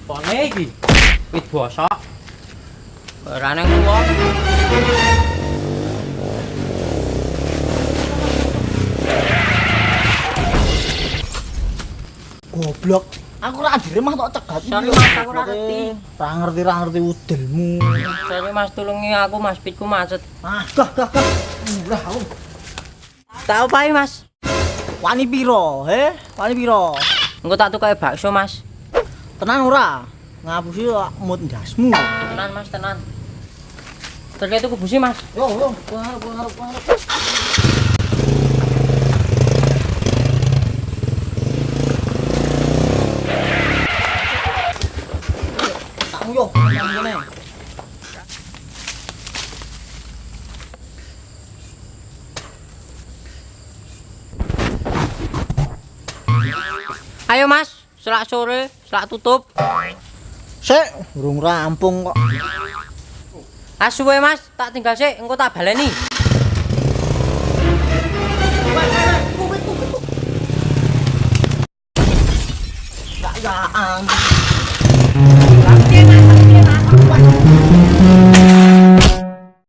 Pone iki wit bosok. Ora nang tuwa. Goblok. Aku ora diremah tok cegat. Sorry Mas, aku ora ngerti. Ra ngerti udelmu. Sorry Mas, tulungi aku Mas, pitku macet. Ah, gah. Murah aku. Tak opahi Mas. Wani piro, he? Wani piro? Engko tak tukoke bakso Mas. Tenan ora? Ngapusi mood ndasmu. Tenan Mas, tenan. Terkait tuku busi Mas. Yo, pengarep. Tak yo, ngene. Ayo Mas, selak sore, selak tutup. Sik, urung rampung kok. Suwe Mas, tak tinggal sik, engko tak baleni. Gak ya.